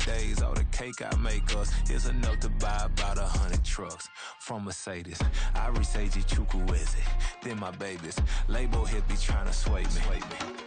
days, all the cake I make us is enough to buy about 100 trucks. From Mercedes, I Seiji Chukwueze, then my babies. Label hit be trying to sway me,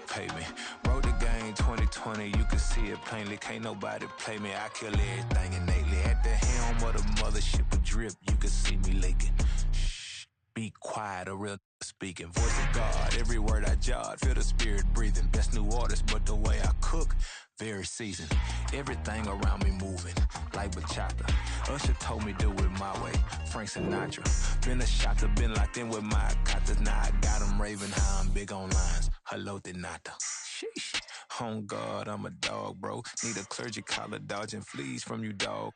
pay me. Wrote the game 2020, you can see it plainly. Can't nobody play me, I kill everything innately. At the helm of the mothership of drip, you can see me leaking. Shh, be quiet, a real speaking. Voice of God, every word I jot, feel the spirit breathing. Best new artist, but the way I cook, very seasoned. Everything around me moving, like bachata. Usher told me do it my way, Frank Sinatra. Been a shotter, been locked in with my katas. Now I got them raving how I'm big on lines. Hello, de nata. Sheesh. On God, I'm a dog, bro. Need a clergy collar, dodging fleas from you, dog.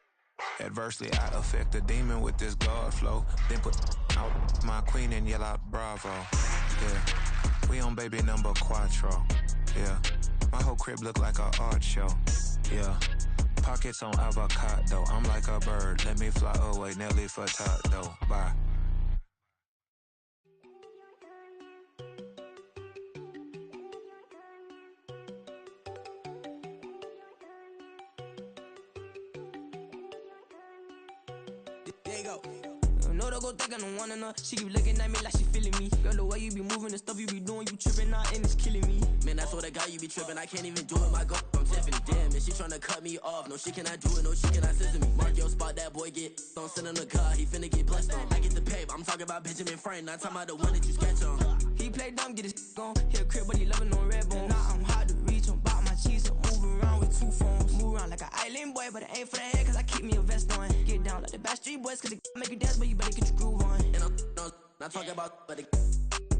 Adversely, I affect a demon with this God flow. Then put out my queen and yell out bravo. Yeah, we on baby number quattro. Yeah, my whole crib look like a art show. Yeah, pockets on avocado. I'm like a bird, let me fly away. Nelly Furtado, bye. There you go. No, don't go think I don't want enough. She keep looking at me like she feeling me. Girl, the way you be moving, the stuff you be doing, you tripping out and it's killing me. Man, I swear to God, you be tripping. I can't even do it. My girl, I'm Tiffany. Damn, and she tryna cut me off. No, she cannot do it. No, she cannot scissor me. Mark your spot, that boy get on. Send him the car, he finna get blessed on. I get the pay, I'm talking about Benjamin Frank. Not talking about the one that you sketch on. He play dumb, get his gone. Hit a crib, but he loving on red bone. Now I'm hard to reach. I'm about my cheese. I'm moving around with 2 phones. Move around like an island boy, but it ain't for the head, cause I keep me a vest on. Get down like the Backstreet Boys, cause it make you dance, but you better get your groove on. And I'm not talking about, but it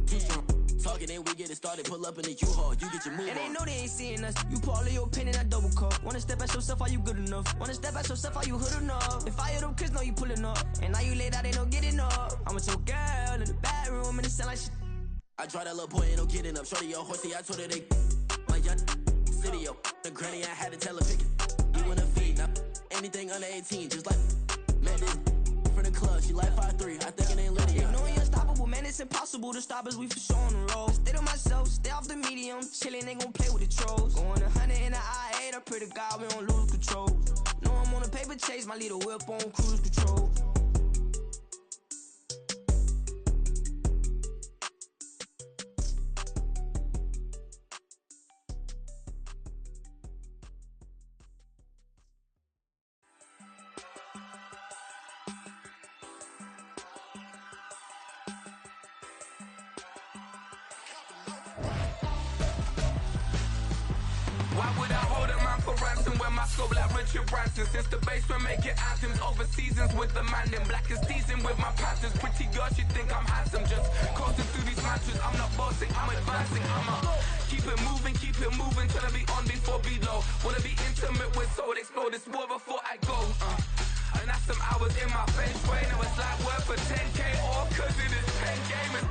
too strong. Talking and we get it started, pull up in the U-Haul, you get your move on. And they know they ain't seeing us. You pull all of your pen in that double cup. Wanna step at yourself, are you good enough? Wanna step at yourself, are you hood enough? If I hear them kids, know you pulling up. And now you laid out, they no getting up. I'm with your girl in the bedroom, and it sound like shit. I draw that little boy, ain't no getting up. Shorty, your horsey, I told her they my young city, yo. The granny, I had to tell her pick it. You in a feed, now anything under 18, just like man, this from the club, she like 5'3", I think it ain't Lydia. They know we unstoppable, man, it's impossible to stop us, we for sure on the road. Stay to myself, stay off the medium, chillin', they gon' play with the trolls. Going 100 in the I-8, I pray to God we don't lose control. Know I'm on a paper chase, my little whip on cruise control. Why would I hold a man for ransom when my scope like Richard Branson? Since the basement making anthems over seasons with the man, then black is teasing with my patterns. Pretty girl, she think I'm handsome, just coasting through these matches. I'm not bossing, I'm advancing, keep it moving till I be on before below. Wanna be intimate with soul, explore this war before I go. And that's some hours in my face, way. Now it's like work for 10K, all cause it is 10 gamers.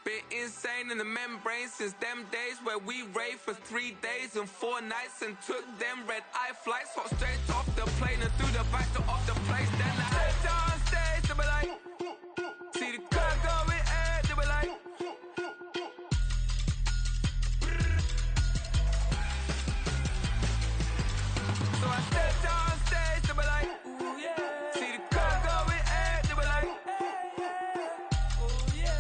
Been insane in the membrane since them days where we raved for 3 days and 4 nights and took them red-eye flights. Hot straight off the plane and through the back door of the place. Then I stepped on stage, they were like, see the crowd going air, they were like, so I stepped on stage, they were like, ooh yeah. See the crowd going air, they were like, oh yeah.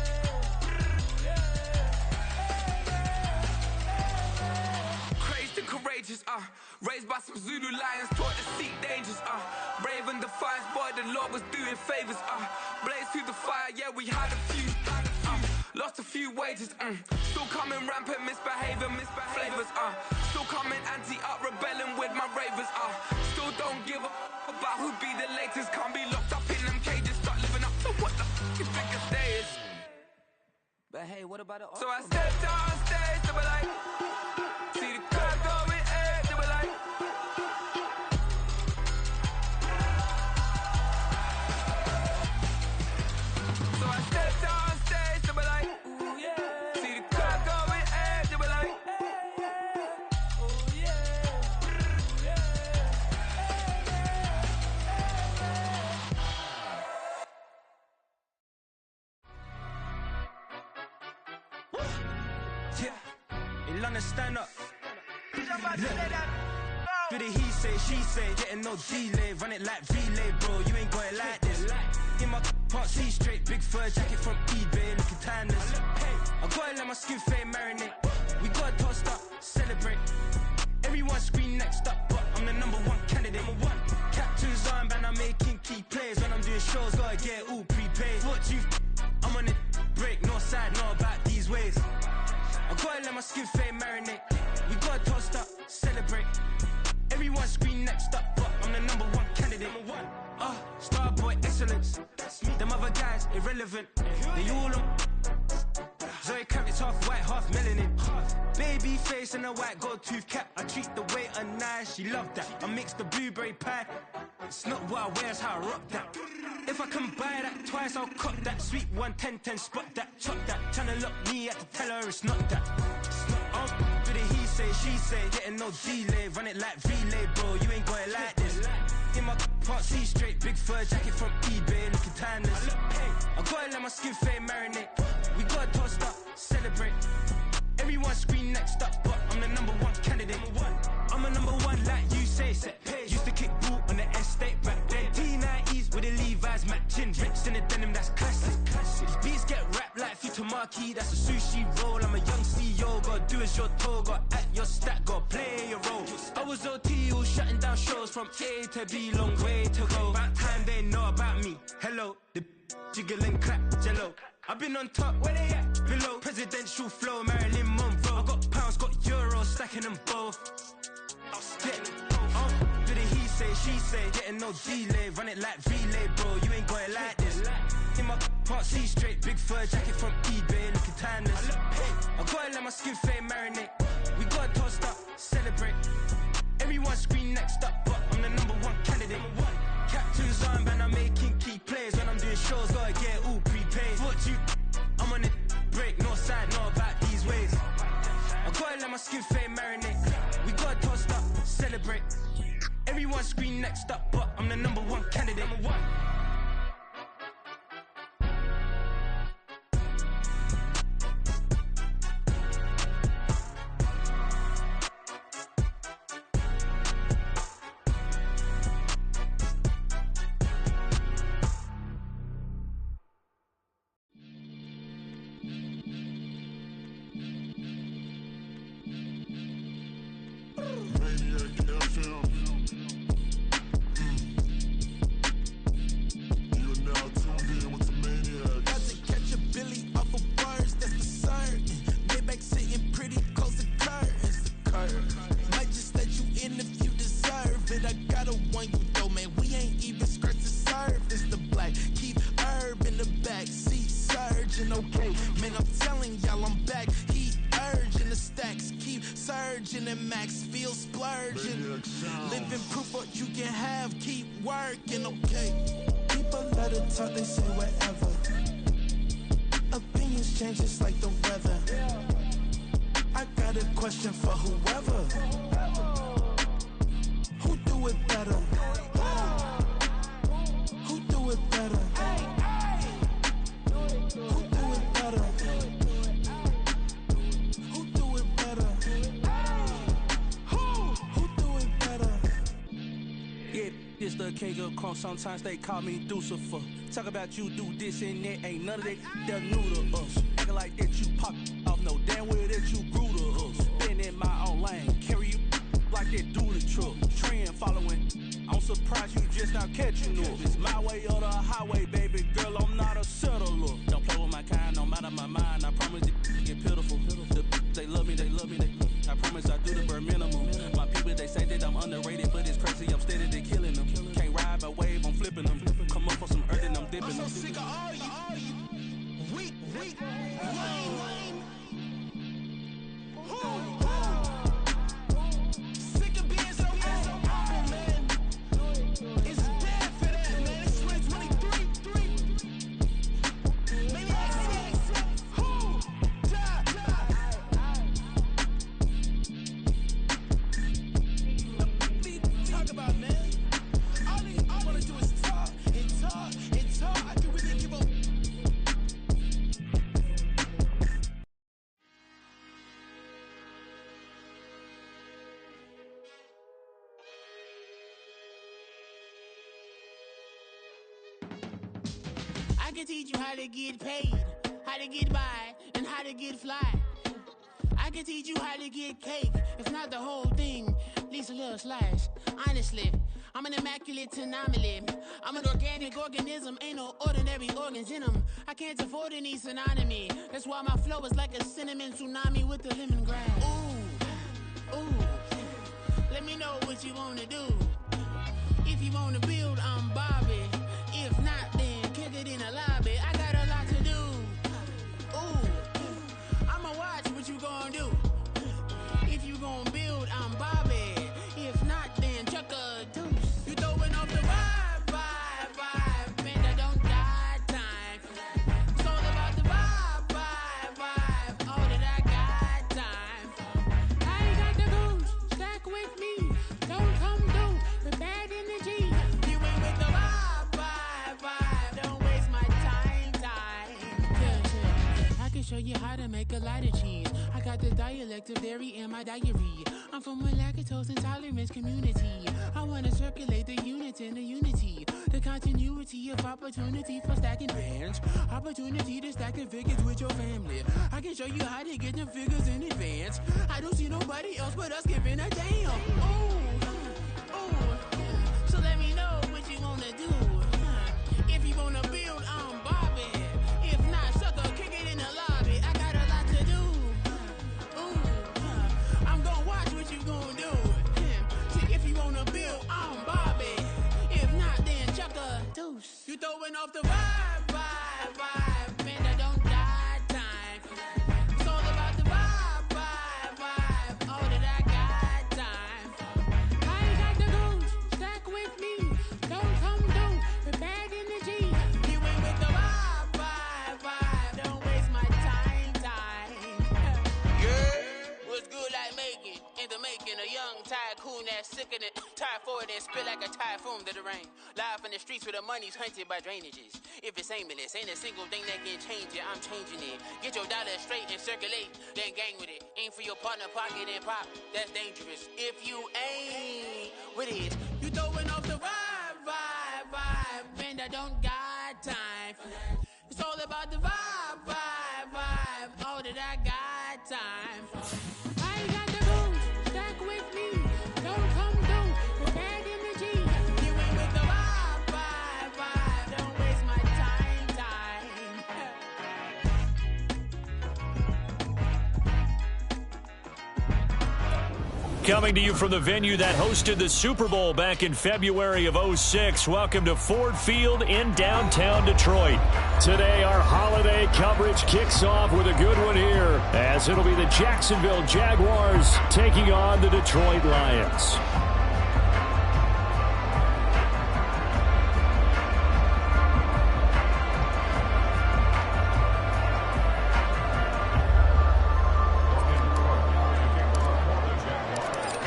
Crazed and courageous, raised by some Zulu lions, taught to seek dangers, brave and defiant, boy, the Lord was doing favors, blaze through the fire, yeah, we had a few, lost a few wages, still coming rampant, misbehaving, flavors, still coming anti-up, rebelling with my ravers, still don't give a about who be the latest, can't be locked up in them cages, start living up to what the you think a day is. But hey, what about the So I stepped on stage, they were like, see the crowd going air, they were like, so I stepped on stage, they were like, ooh yeah. See the crowd going air, they were like, oh yeah. Yeah, in London, stand up. For the he say, she say, getting no delay, run it like relay, bro. You ain't got it like this. In my can't see straight, big fur jacket from eBay, looking timeless. I gotta let my skin fade marinate. We gotta toast up, celebrate. Everyone scream next up, but I'm the #1 candidate. Captain's armband, I'm making key plays. When I'm doing shows, gotta get all prepaid. What you I'm on it, break, no side, no about these ways. I gotta let my skin fade marinate. We gotta toast up, celebrate. Everyone scream next up, but I'm the #1 candidate. Starboy excellence. Them other guys irrelevant. They all on. Zoe Kravitz half white, half melanin. Baby face and a white gold tooth cap. I treat the waiter nice, she love that. I mix the blueberry pie. It's not what I wear, it's how I rock that. If I can buy that twice, I'll cop that. Sweet 110, spot that, chop that. Tryna lock me, I have to tell her it's not that. For the he say, she say, getting no delay, run it like relay, bro. You ain't got it like this. In my can't see straight, big fur jacket from eBay, looking timeless. I gotta let my skin fade marinate. We gotta toast up, celebrate. Everyone scream next up, but I'm the #1 candidate. I'm a #1 like you say, set pace. Used to kick boot on the estate back then. T90s with the Levi's matching. Rips in the denim, that's classic. Beats get wrapped like Futamaki, that's a sushi roll. I'm a young CEO, gotta do as you're told. Gotta act your stat, gotta play your role. I was OT, all shutting down shows from A to B, long way to go. About time they know about me. Hello, the jiggle and clap, jello. I've been on top, where they at? Below, presidential flow, Marilyn Monroe. I got pounds, got euros, stacking them both. For the he say, she say, getting no delay, run it like relay, bro. You ain't got it like this. In my can't see straight, big fur jacket from eBay, looking timeless. I gotta let my skin fade marinate. We gotta toast up, celebrate. Everyone scream next up, but I'm the #1 candidate. Captain's armband, I'm making key plays. When I'm doing shows, gotta get all prepaid. What you I'm on it, break, no side, no about these ways. I gotta let my skin fade marinate. We gotta toast up, celebrate. Everyone scream next up, but I'm the #1 candidate. Sometimes they call me Lucifer. Talk about you do this and that, ain't none of that they're new to us. Acting like that you pop off, no damn well that you grew to us. Been in my own lane, carry you like that do the truck. Trend following, I'm surprised you just not catching up. It's my way or the highway, baby girl, I'm not a settler. Don't play with my kind, no matter my mind, I promise it get pitiful. They love me, they love me, I promise I do the bare minimum. My people, they say that I'm underrated, but it's crazy, I'm steady, they killing them. Can't ride my wave, I'm flipping them. Come up for some earth and I'm dipping them. I'm so sick of all you weak, lame. Sick of being so old, man. It's dead for that, man. It's 2023. Maybe talk about, man. All I wanna do is talk and talk and talk. I can really give a can teach you how to get paid, how to get by, and how to get fly. I can teach you how to get cake, if not the whole thing, at least a little slice. Honestly, I'm an immaculate anomaly. I'm an organic organism, ain't no ordinary organs in them. I can't afford any synonymy. That's why my flow is like a cinnamon tsunami with the lemongrass. Ooh, let me know what you wanna do. If you wanna build, I'm Bobby. If not, then kick it in the lobby. I got a lot to do. Ooh, I'ma watch what you gonna do. If you gonna build, I'm Bobby. If not, then chuck a deuce. You throwing off the vibe, man, I don't got time. It's all about the vibe, all that I got time. I ain't got the goose, stack with me. Don't come through with bad energy. You ain't with the vibe, don't waste my time. Yeah, I can show you how to make a lot of cheese. I got the dialect of dairy in my diary. I'm from a lactose intolerance community. I wanna circulate the units in the unity. The continuity of opportunity for stacking bands. Opportunity to stack the figures with your family. I can show you how to get them figures in advance. I don't see nobody else but us giving a damn. Ooh, so let me know what you wanna do. If you wanna build, I'm Bobby. If not, sucker, kick it in the lobby. I got a lot to do. I'm gonna watch what you gonna do. See, if you wanna build, I'm Bobby. If not, then chuck a deuce. You throwing off the vibe, man, I don't got time. It's all about the vibe, all that I got time. I ain't got the goose, stack with me. Don't come through with bad energy. You ain't with the vibe, don't waste my time. Yeah, what's good like making? In the making, a young tycoon that's sick in it. Tired for it and spit like a typhoon to the rain. Live in the streets where the money's hunted by drainages. If it's aimless, ain't a single thing that can change it. I'm changing it. Get your dollar straight and circulate, then gang with it. Aim for your partner, pocket and pop. That's dangerous. If you ain't with it, you throwing off the vibe, man, I don't got time. It's all about the vibe, all that I got time. I ain't got the goose, stack with me. Don't come through with bad energy. You ain't with the vibe, don't waste my time. Coming to you from the venue that hosted the Super Bowl back in February of '06. Welcome to Ford Field in downtown Detroit. Today, our holiday coverage kicks off with a good one here, as it'll be the Jacksonville Jaguars taking on the Detroit Lions.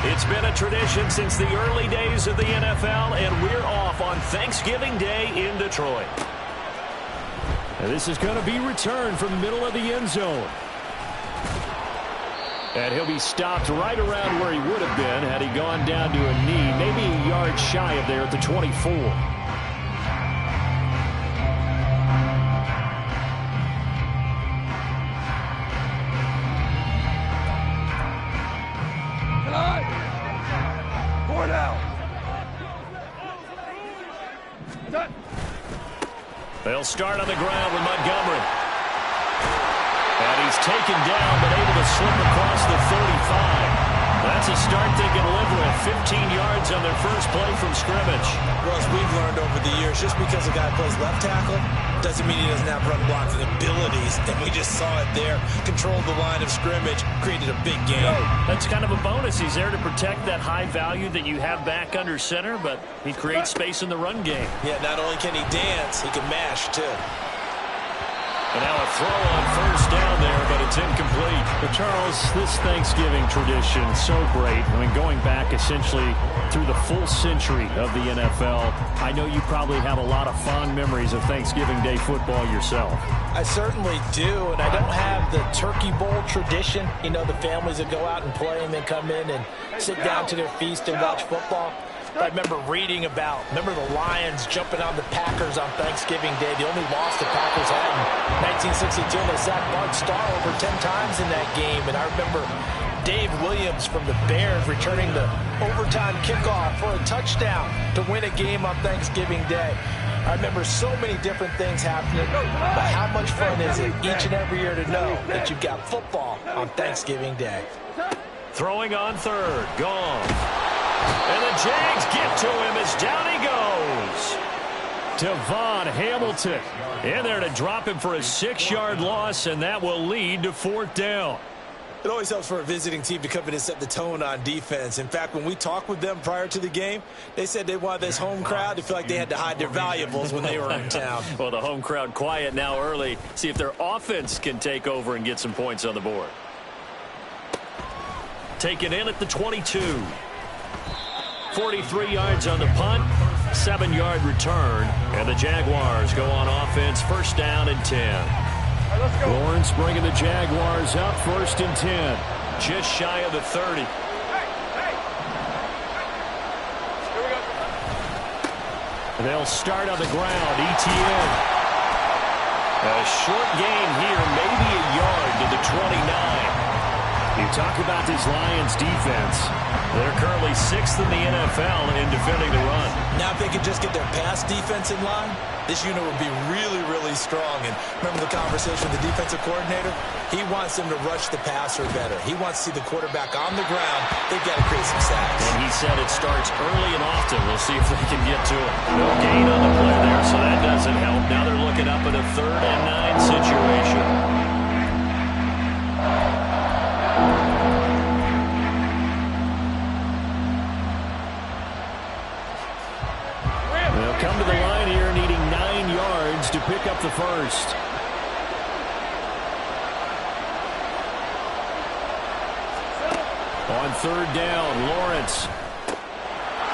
It's been a tradition since the early days of the NFL, and we're off on Thanksgiving Day in Detroit. And this is going to be returned from the middle of the end zone. And he'll be stopped right around where he would have been had he gone down to a knee, maybe a yard shy of there at the 24. They'll start on the ground with Montgomery. And he's taken down, but able to slip across the 35. That's a start they can live with. 15 yards on their first play from scrimmage. Well, as we've learned over the years, just because a guy plays left tackle doesn't mean he doesn't have run blocking abilities. And we just saw it there. Controlled the line of scrimmage, created a big game. That's kind of a bonus. He's there to protect that high value that you have back under center, but he creates space in the run game. Yeah, not only can he dance, he can mash, too. And now a throw on first down there, but it's incomplete. But Charles, this Thanksgiving tradition, so great. I mean, going back essentially through the full century of the NFL, I know you probably have a lot of fond memories of Thanksgiving Day football yourself. I certainly do, and I don't have the Turkey Bowl tradition. You know, the families that go out and play and then come in and sit down to their feast and watch football. I remember reading about, the Lions jumping on the Packers on Thanksgiving Day. The only loss the Packers had in 1962, and they sacked Bart Starr over 10 times in that game. And I remember Dave Williams from the Bears returning the overtime kickoff for a touchdown to win a game on Thanksgiving Day. I remember so many different things happening, but how much fun is it each and every year to know that you've got football on Thanksgiving Day? Throwing on third, Goff. And the Jags get to him as down he goes. Devon Hamilton in there to drop him for a 6-yard loss, and that will lead to fourth down. It always helps for a visiting team to come in and set the tone on defense. In fact, when we talked with them prior to the game, they said they wanted this home crowd to feel like they had to hide their valuables when they were in town. Well, the home crowd quiet now early. See if their offense can take over and get some points on the board. Taken in at the 22. 43 yards on the punt, 7-yard return, and the Jaguars go on offense, first down and 10. Lawrence bringing the Jaguars up, first and 10. Just shy of the 30. They'll start on the ground. ETN. A short gain here, maybe a yard to the 29. You talk about this Lions defense. They're currently 6th in the NFL in defending the run. Now, if they could just get their pass defense in line, this unit would be really, really strong. And remember the conversation with the defensive coordinator? He wants them to rush the passer better. He wants to see the quarterback on the ground. They've got to create some sacks. And he said it starts early and often. We'll see if they can get to it. No gain on the play there, so that doesn't help. Now they're looking up at a 3rd and 9 situation. They'll come to the line here needing 9 yards to pick up the first. On 3rd down, Lawrence.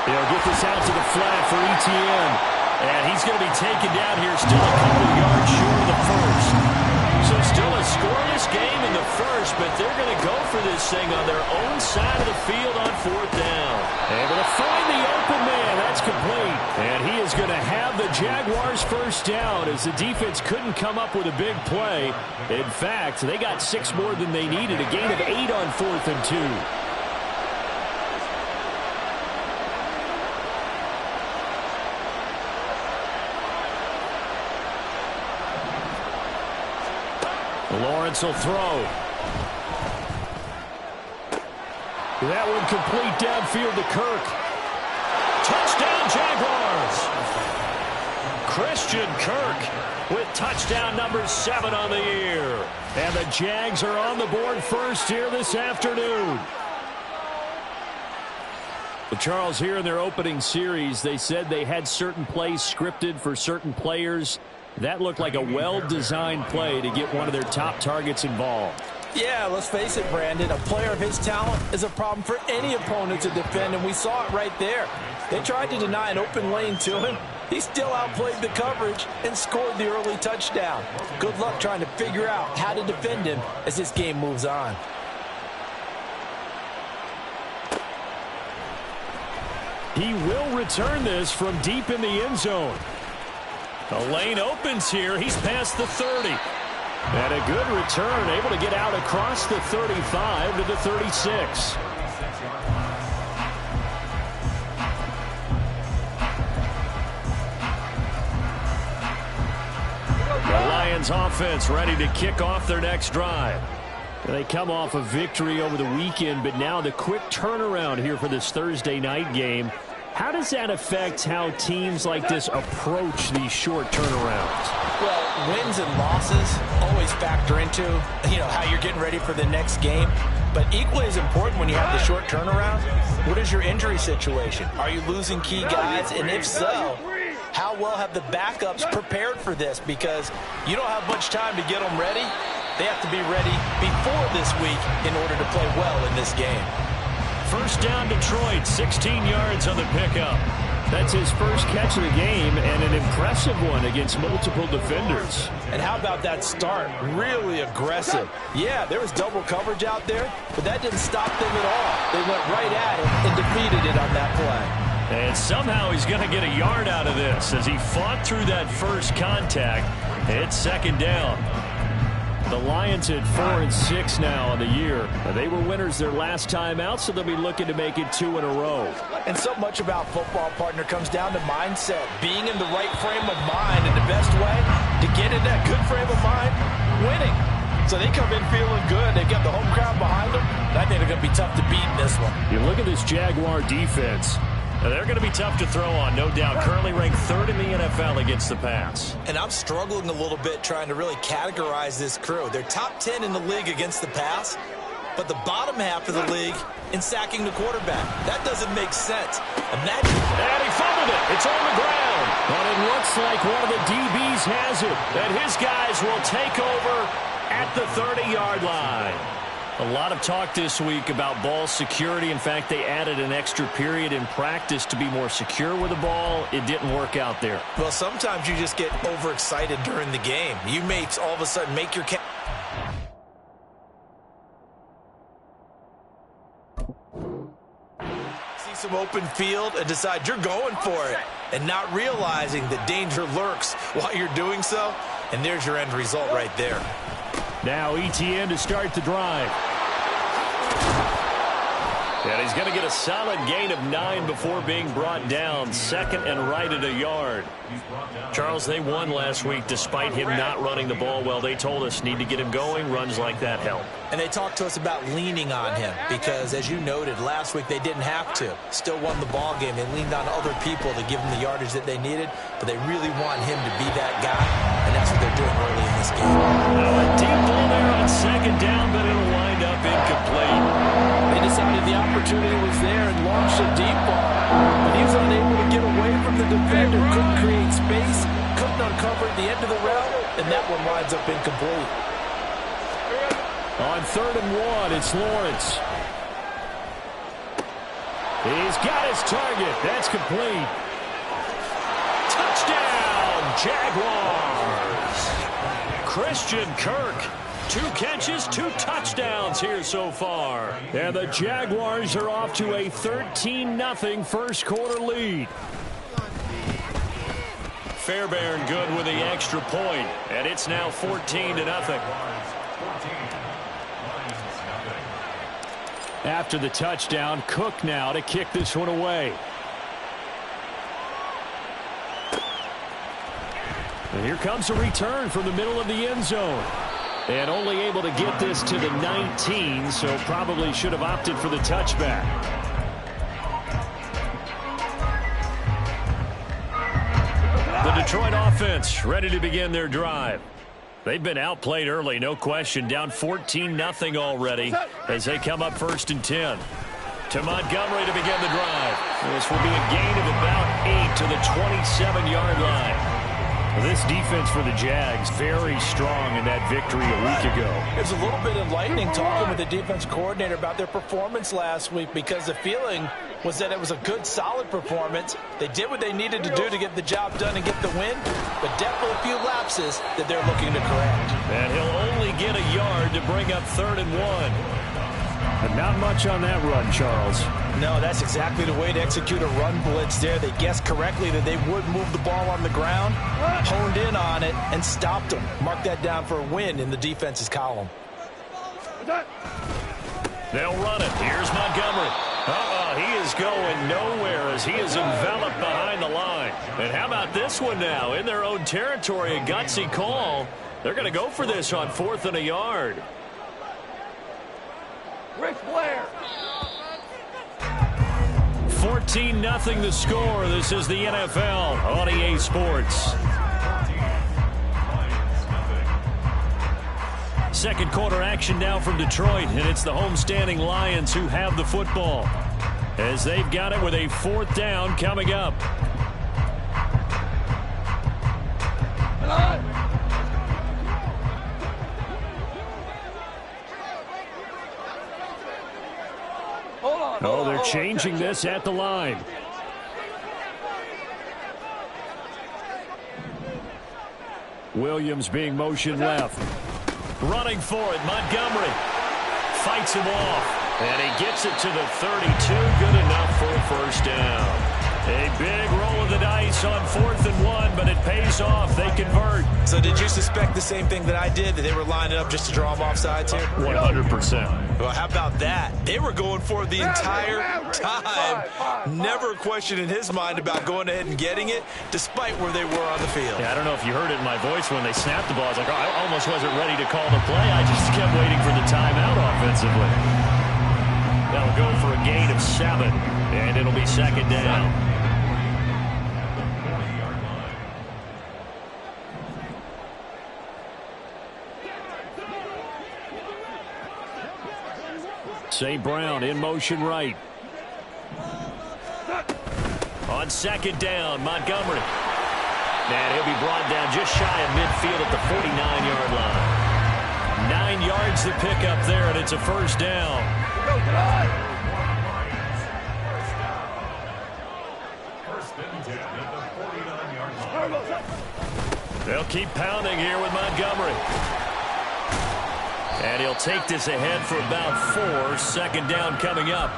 They'll get this out to the flat for ETN. And he's going to be taken down here, still a couple yards short of the first. So still a scoreless game in the first, but they're going to go for this thing on their own side of the field on 4th down. Able to find the open man. That's complete. And he is going to have the Jaguars first down as the defense couldn't come up with a big play. In fact, they got 6 more than they needed. A gain of 8 on 4th and 2. Lawrence will throw. That one complete downfield to Kirk. Touchdown Jaguars! Christian Kirk with touchdown number 7 on the year. And the Jags are on the board first here this afternoon. But Charles, here in their opening series, they said they had certain plays scripted for certain players. That looked like a well-designed play to get one of their top targets involved. Yeah, let's face it, Brandon. A player of his talent is a problem for any opponent to defend, and we saw it right there. They tried to deny an open lane to him. He still outplayed the coverage and scored the early touchdown. Good luck trying to figure out how to defend him as this game moves on. He will return this from deep in the end zone. The lane opens here. He's past the 30. And a good return, able to get out across the 35 to the 36. The Lions offense ready to kick off their next drive. They come off a victory over the weekend, but now the quick turnaround here for this Thursday night game. How does that affect how teams like this approach these short turnarounds? Well, wins and losses always factor into, how you're getting ready for the next game. But equally as important when you have the short turnaround, what is your injury situation? Are you losing key guys? And if so, how well have the backups prepared for this? Because you don't have much time to get them ready. They have to be ready before this week in order to play well in this game. First down Detroit, 16 yards on the pickup. That's his first catch of the game and an impressive one against multiple defenders. And how about that start? Really aggressive. Yeah, there was double coverage out there, but that didn't stop them at all. They went right at it and defeated it on that play. And somehow he's going to get a yard out of this as he fought through that first contact. It's second down. The Lions at 4-6 now on the year. They were winners their last time out, so they'll be looking to make it 2 in a row. And so much about football, partner, comes down to mindset. Being in the right frame of mind, and the best way to get in that good frame of mind, winning. So they come in feeling good. They've got the home crowd behind them. I think they're going to be tough to beat in this one. You look at this Jaguar defense. They're going to be tough to throw on, no doubt. Currently ranked 3rd in the NFL against the pass. And I'm struggling a little bit trying to really categorize this crew. They're top 10 in the league against the pass, but the bottom half of the league in sacking the quarterback. That doesn't make sense. Imagine. And he fumbled it. It's on the ground. But it looks like one of the DBs has it. And his guys will take over at the 30-yard line. A lot of talk this week about ball security. In fact, they added an extra period in practice to be more secure with the ball. It didn't work out there. Well, sometimes you just get overexcited during the game. You may all of a sudden make your see some open field and decide you're going for it and not realizing that danger lurks while you're doing so. And there's your end result right there. Now ETN to start the drive. And he's going to get a solid gain of 9 before being brought down. 2nd and right at a yard. Charles, they won last week despite him not running the ball well. They told us need to get him going. Runs like that help. And they talked to us about leaning on him because, as you noted, last week they didn't have to. Still won the ball game. They leaned on other people to give them the yardage that they needed, but they really want him to be that guy, and that's what they're doing early in this game. Now a deep ball there on 2nd down, but it'll wind up incomplete. They decided the opportunity was there and launched a deep ball, but he was unable to get away from the defender, couldn't create space, couldn't uncover the end of the route, and that one winds up incomplete. On 3rd and 1, it's Lawrence. He's got his target. That's complete. Touchdown, Jaguars. Christian Kirk. 2 catches, 2 touchdowns here so far. And the Jaguars are off to a 13-0 first quarter lead. Fairbairn good with the extra point, and it's now 14-0. After the touchdown, Cook now to kick this one away. And here comes a return from the middle of the end zone. And only able to get this to the 19, so probably should have opted for the touchback. The Detroit offense ready to begin their drive. They've been outplayed early, no question. Down 14-0 already as they come up 1st and 10. To Montgomery to begin the drive. This will be a gain of about 8 to the 27-yard line. This defense for the Jags, very strong in that victory a week ago. It's a little bit enlightening talking with the defense coordinator about their performance last week because the feeling was that it was a good, solid performance. They did what they needed to do to get the job done and get the win, but definitely a few lapses that they're looking to correct. And he'll only get a yard to bring up 3rd and 1. But not much on that run, Charles. No, that's exactly the way to execute a run blitz there. They guessed correctly that they would move the ball on the ground, honed in on it, and stopped them. Mark that down for a win in the defense's column. They'll run it. Here's Montgomery. He is going nowhere as he is enveloped behind the line. And how about this one now? In their own territory, a gutsy call. They're going to go for this on 4th and a yard. Rick Blair. 14-0 the score. This is the NFL on EA Sports. Second quarter action now from Detroit, and it's the homestanding Lions who have the football as they've got it with a 4th down coming up. Oh, they're changing this at the line. Williams being motioned left. Running for it, Montgomery. Fights him off. And he gets it to the 32. Good enough for a 1st down. A big roll of the dice on 4th and 1, but it pays off. They convert. So did you suspect the same thing that I did, that they were lining up just to draw them off sides here? 100%. Well, how about that? They were going for it the entire time. Never a question in his mind about going ahead and getting it, despite where they were on the field. Yeah, I don't know if you heard it in my voice when they snapped the ball. I was like, oh, I almost wasn't ready to call the play. I just kept waiting for the timeout offensively. That'll go for a gain of 7, and it'll be 2nd down. St. Brown in motion right. On 2nd down, Montgomery. And he'll be brought down just shy of midfield at the 49-yard line. 9 yards to pick up there, and it's a 1st down. They'll keep pounding here with Montgomery. And he'll take this ahead for about 4. 2nd down coming up.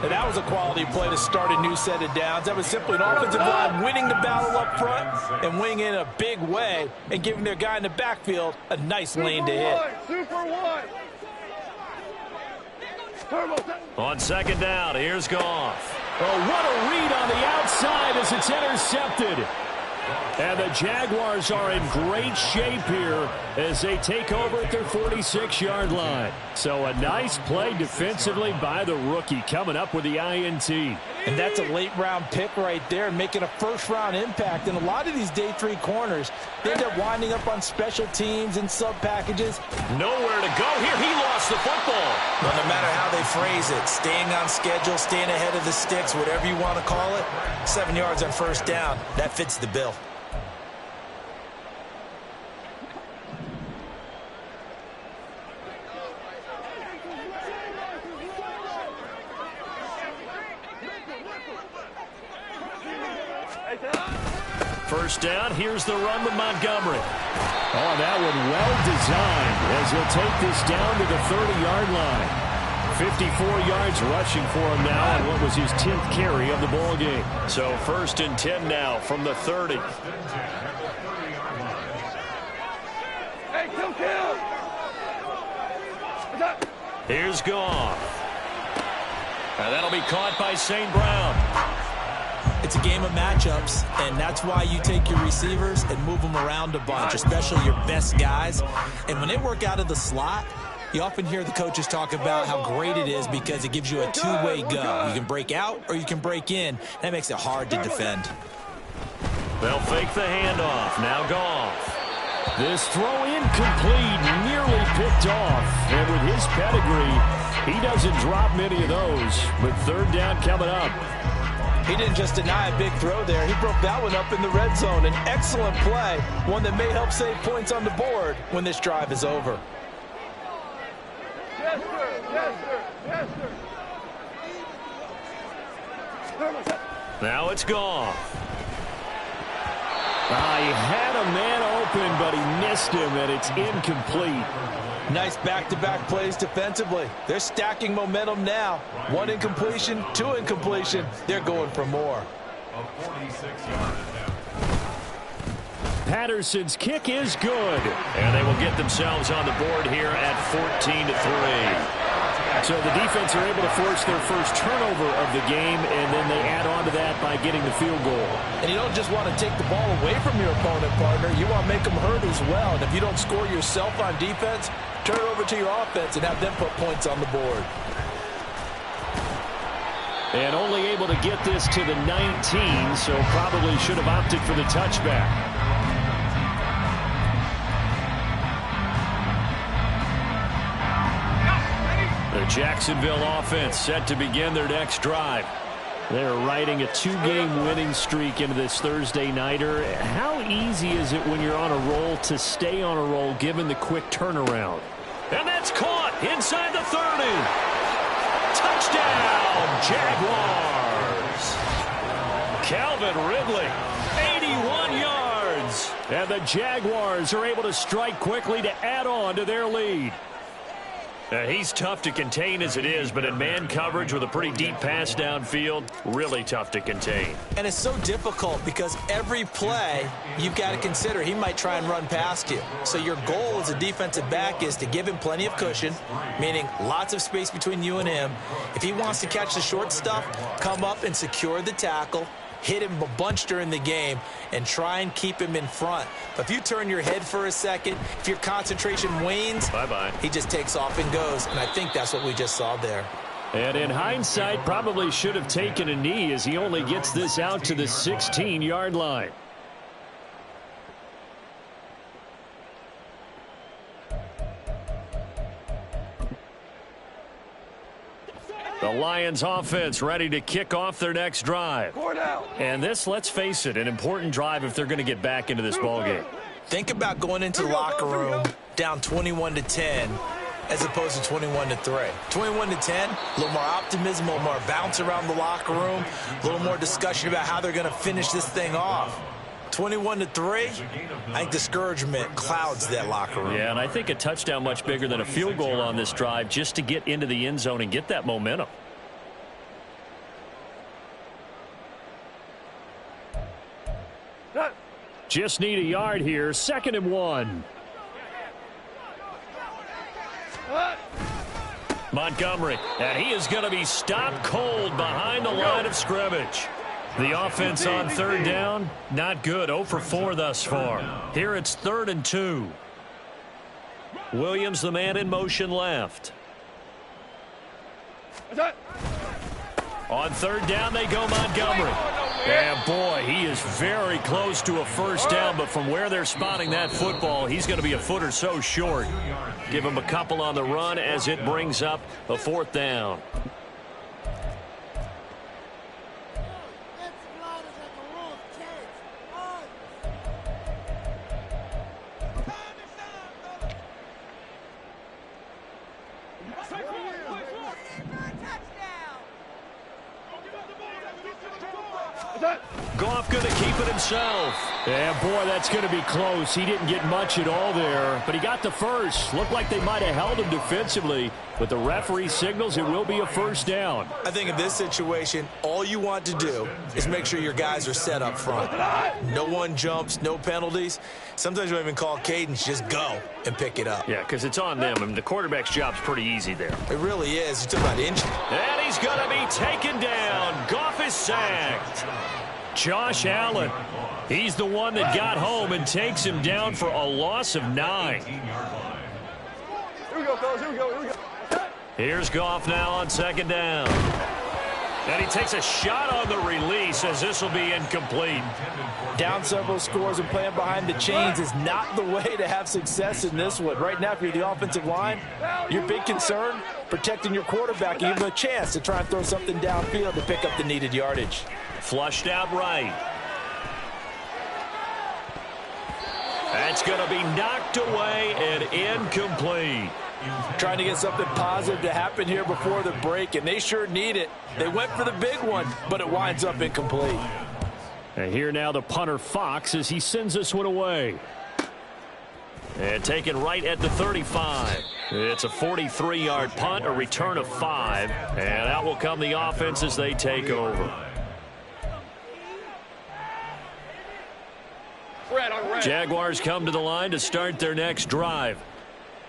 And that was a quality play to start a new set of downs. That was simply an offensive line winning the battle up front and winning in a big way and giving their guy in the backfield a nice lane to hit. On 2nd down, here's Goff. Oh, what a read on the outside as it's intercepted. And the Jaguars are in great shape here as they take over at their 46-yard line. So a nice play defensively by the rookie coming up with the INT. And that's a late-round pick right there, making a first-round impact. And a lot of these day 3 corners, they end up winding up on special teams and sub-packages. Nowhere to go here. He lost the football. Well, no matter how they phrase it, staying on schedule, staying ahead of the sticks, whatever you want to call it, 7 yards on 1st down, that fits the bill. First down, here's the run with Montgomery. Oh, that one well designed as he'll take this down to the 30-yard line. 54 yards rushing for him now on what was his 10th carry of the ball game. So 1st and 10 now from the 30. Here's Goff. And that'll be caught by St. Brown. It's a game of matchups, and that's why you take your receivers and move them around a bunch, especially your best guys. And when they work out of the slot, you often hear the coaches talk about how great it is because it gives you a two-way go. You can break out or you can break in. That makes it hard to defend. They'll fake the handoff. Now Goff. This throw incomplete, nearly picked off. And with his pedigree, he doesn't drop many of those. But 3rd down coming up. He didn't just deny a big throw there. He broke that one up in the red zone. An excellent play, one that may help save points on the board when this drive is over. Yes, sir. Yes, sir. Yes, sir. Now it's Goff. He had a man open, but he missed him, and it's incomplete. Nice back-to-back plays defensively. They're stacking momentum now. 1 incompletion, 2 incompletion. They're going for more. Patterson's kick is good, and they will get themselves on the board here at 14-3. So the defense are able to force their first turnover of the game, and then they add on to that by getting the field goal. And you don't just want to take the ball away from your opponent, partner. You want to make them hurt as well. And if you don't score yourself on defense, turn it over to your offense and have them put points on the board. And only able to get this to the 19, so probably should have opted for the touchback. The Jacksonville offense set to begin their next drive. They're riding a 2-game winning streak into this Thursday nighter. How easy is it when you're on a roll to stay on a roll given the quick turnaround? And that's caught inside the 30. Touchdown, Jaguars. Calvin Ridley, 81 yards. And the Jaguars are able to strike quickly to add on to their lead. He's tough to contain as it is, but in man coverage with a pretty deep pass downfield, really tough to contain. And it's so difficult because every play you've got to consider he might try and run past you. So your goal as a defensive back is to give him plenty of cushion, meaning lots of space between you and him. If he wants to catch the short stuff, come up and secure the tackle, hit him a bunch during the game, and try and keep him in front. But if you turn your head for a second, if your concentration wanes, bye-bye. He just takes off and goes, and I think that's what we just saw there. And in hindsight, probably should have taken a knee as he only gets this out to the 16-yard line. The Lions offense ready to kick off their next drive. And this, let's face it, an important drive if they're going to get back into this ballgame. Think about going into the locker room down 21-10 as opposed to 21-3. 21-10, a little more optimism, a little more bounce around the locker room, a little more discussion about how they're going to finish this thing off. 21-3, I think discouragement clouds that locker room. Yeah, and I think a touchdown much bigger than a field goal on this drive just to get into the end zone and get that momentum. Just need a yard here. 2nd and 1. Montgomery, and he is going to be stopped cold behind the line of scrimmage. The offense on 3rd down, not good. 0 for 4 thus far. Here it's 3rd and 2. Williams, the man in motion left. On 3rd down, they go Montgomery. And boy, he is very close to a first down, but from where they're spotting that football, he's going to be a foot or so short. Give him a couple on the run as it brings up a 4th down. Goff going to keep it himself. And boy, that's going to be close. He didn't get much at all there, but he got the first. Looked like they might have held him defensively, but the referee signals it will be a first down. I think in this situation, all you want to do is make sure your guys are set up front. No one jumps, no penalties. Sometimes you don't even call cadence, just go and pick it up. Yeah, because it's on them. I mean, the quarterback's job's pretty easy there. It really is. You're talking about injury. And he's going to be taken down. Goff is sacked. Josh Allen, he's the one that got home and takes him down for a loss of 9. Here we go, fellas. Here we go. Here we go. Here's Goff now on 2nd down. And he takes a shot on the release as this will be incomplete. Down several scores and playing behind the chains is not the way to have success in this one. Right now, if you're the offensive line, your big concern, protecting your quarterback, and give him a chance to try and throw something downfield to pick up the needed yardage. Flushed out right. That's going to be knocked away and incomplete. Trying to get something positive to happen here before the break, and they sure need it. They went for the big one, but it winds up incomplete. And here now the punter Fox as he sends this one away. And taken right at the 35. It's a 43-yard punt, a return of 5. And out will come the offense as they take over. Jaguars come to the line to start their next drive.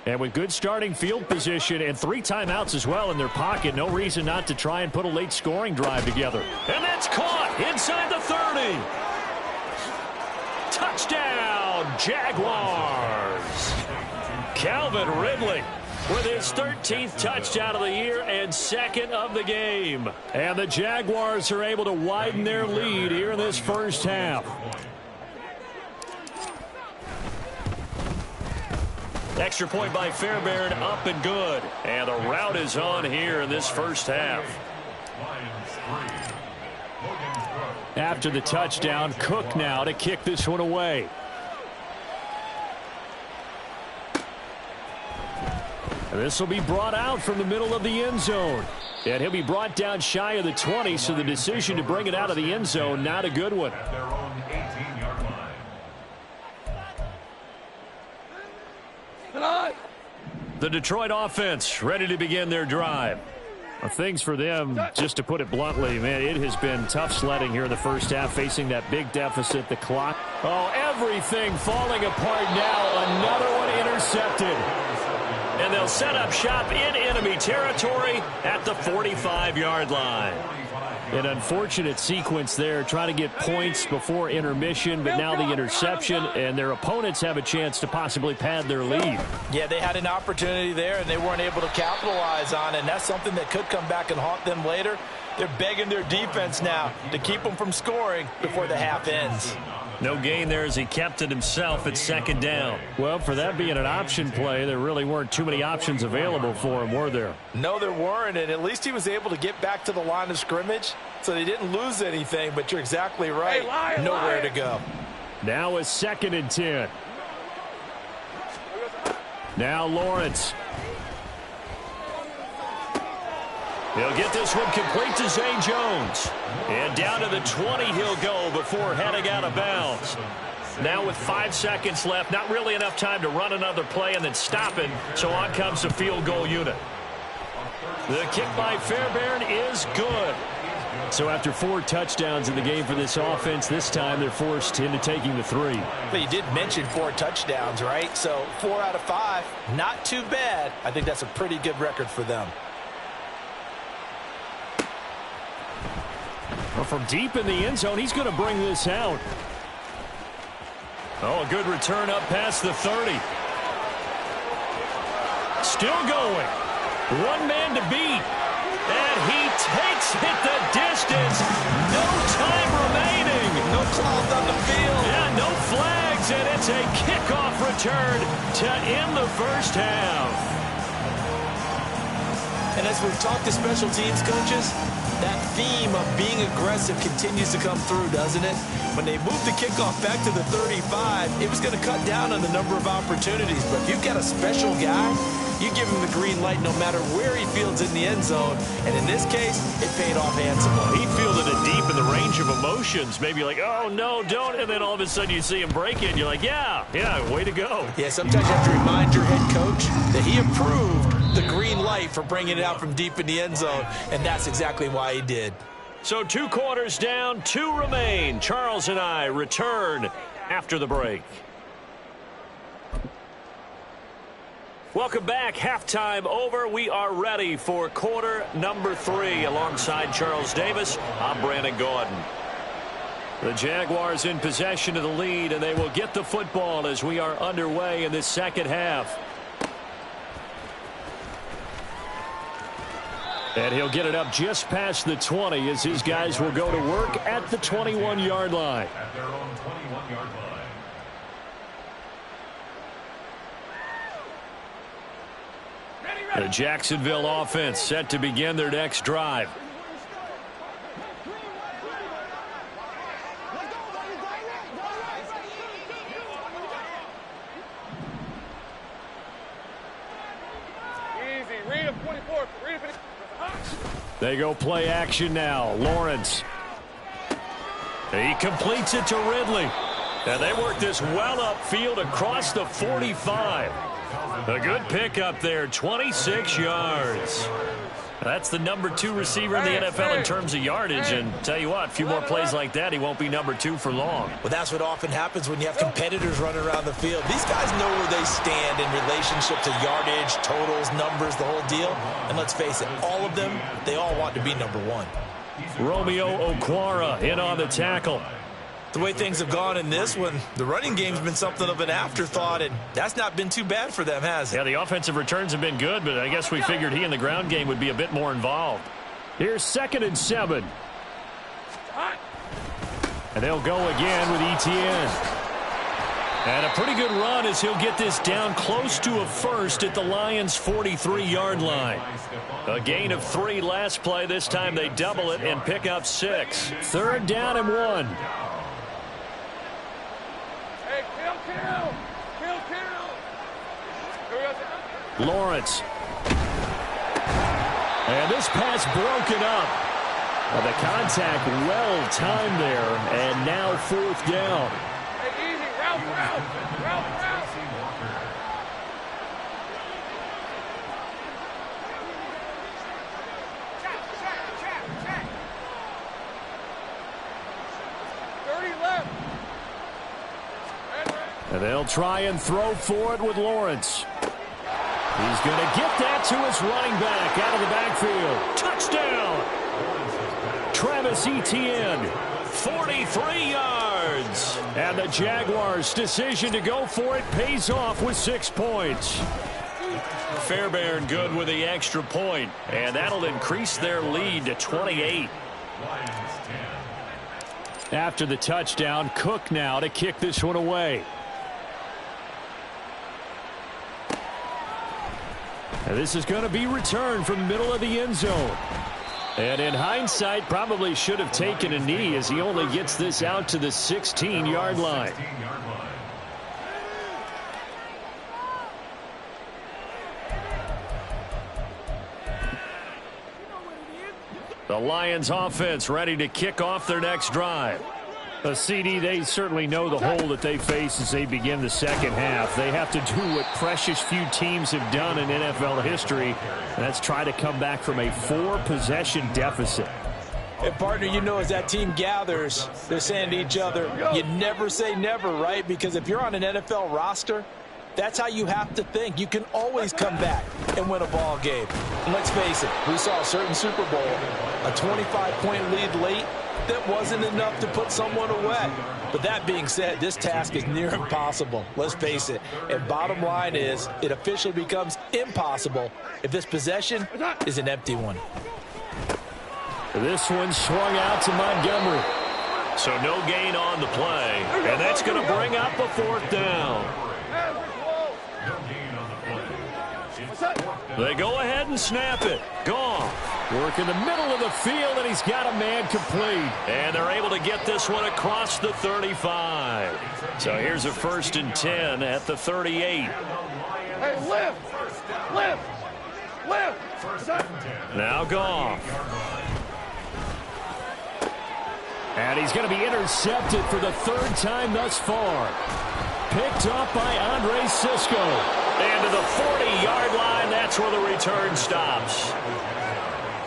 And with good starting field position and 3 timeouts as well in their pocket, no reason not to try and put a late scoring drive together. And that's caught inside the 30. Touchdown, Jaguars. Calvin Ridley with his 13th touchdown of the year and 2nd of the game. And the Jaguars are able to widen their lead here in this first half. Extra point by Fairbairn, up and good. And the route is on here in this first half. After the touchdown, Cook now to kick this one away. And this will be brought out from the middle of the end zone. And he'll be brought down shy of the 20, so the decision to bring it out of the end zone, not a good one. The Detroit offense ready to begin their drive. Well, things for them, just to put it bluntly, man, it has been tough sledding here in the first half, facing that big deficit, the clock. Oh, everything falling apart now. Another one intercepted. And they'll set up shop in enemy territory at the 45-yard line. An unfortunate sequence there, trying to get points before intermission, but now the interception, and their opponents have a chance to possibly pad their lead. Yeah, they had an opportunity there, and they weren't able to capitalize on it, and that's something that could come back and haunt them later. They're begging their defense now to keep them from scoring before the half ends. No gain there as he kept it himself at second down. Well, for that being an option play, there really weren't too many options available for him, were there? No, there weren't, and at least he was able to get back to the line of scrimmage, so they didn't lose anything, but you're exactly right. Hey, nowhere to go. Now a 2nd and 10. Now Lawrence. He'll get this one complete to Zay Jones. And down to the 20 he'll go before heading out of bounds. Now with 5 seconds left, not really enough time to run another play and then stop it, so on comes the field goal unit. The kick by Fairbairn is good. So after 4 touchdowns in the game for this offense, this time they're forced into taking the 3. But you did mention 4 touchdowns, right? So 4 out of 5, not too bad. I think that's a pretty good record for them. Well, from deep in the end zone, he's going to bring this out. Oh, a good return up past the 30. Still going. One man to beat. And he takes it the distance. No time remaining. No clouds on the field. Yeah, no flags, and it's a kickoff return to end the first half. And as we've talked to special teams coaches, that theme of being aggressive continues to come through, doesn't it? When they moved the kickoff back to the 35, it was going to cut down on the number of opportunities. But if you've got a special guy, you give him the green light no matter where he fields in the end zone. And in this case, it paid off handsomely. He fielded it deep in the range of emotions. Maybe like, oh, no, don't. And then all of a sudden you see him break it. You're like, yeah, way to go. Yeah, sometimes you have to remind your head coach that he approved the green light for bringing it out from deep in the end zone. And that's exactly why he did. So 2 quarters down, 2 remain. Charles and I return after the break. Welcome back. Halftime over. We are ready for quarter number 3. Alongside Charles Davis, I'm Brandon Gordon. The Jaguars in possession of the lead, and they will get the football as we are underway in this second half. And he'll get it up just past the 20 as his guys will go to work at the 21-yard line. At their own 21-yard line. The Jacksonville offense set to begin their next drive. Easy. Read him, 24. Read him. They go play action now. Lawrence. He completes it to Ridley. And they work this well upfield across the 45. A good pickup there, 26 yards. That's the number 2 receiver in the NFL in terms of yardage. And tell you what, a few more plays like that, he won't be number 2 for long. Well, that's what often happens when you have competitors running around the field. These guys know where they stand in relationship to yardage, totals, numbers, the whole deal. And let's face it, all of them, they all want to be number 1. Romeo Okwara in on the tackle. The way things have gone in this one, the running game's been something of an afterthought, and that's not been too bad for them, has it? Yeah, the offensive returns have been good, but I guess we figured he in the ground game would be a bit more involved. Here's 2nd and 7. And they'll go again with Etienne. And a pretty good run as he'll get this down close to a first at the Lions' 43-yard line. A gain of 3 last play. This time they double it and pick up 6. 3rd down and 1. Hey, kill. Lawrence. And this pass broken up. Well, the contact well timed there, and now 4th down. Hey, easy. Route. And they'll try and throw for it with Lawrence. He's going to get that to his running back out of the backfield. Touchdown! Travis Etienne, 43 yards. And the Jaguars' decision to go for it pays off with 6 points. Fairbairn good with the extra point, and that'll increase their lead to 28. After the touchdown, Cook now to kick this one away. And this is going to be returned from the middle of the end zone. And in hindsight, probably should have taken a knee as he only gets this out to the 16-yard line. The Lions offense ready to kick off their next drive. A CD, they certainly know the hole that they face as they begin the second half. They have to do what precious few teams have done in NFL history, and that's try to come back from a 4-possession deficit. And partner, you know, as that team gathers, they're saying to each other, you never say never, right? Because if you're on an NFL roster, that's how you have to think. You can always come back and win a ball game. And let's face it, we saw a certain Super Bowl, a 25-point lead late, that wasn't enough to put someone away. But that being said, this task is near impossible. Let's face it. And bottom line is, it officially becomes impossible if this possession is an empty one. This one swung out to Montgomery. So no gain on the play. And that's going to bring up a 4th down. They go ahead and snap it. Goff work in the middle of the field, and he's got a man complete. And they're able to get this one across the 35. So here's a 1st and 10 at the 38. Hey, lift! Now Goff. And he's going to be intercepted for the 3rd time thus far. Picked up by Andre Cisco. And to the 40-yard line, that's where the return stops.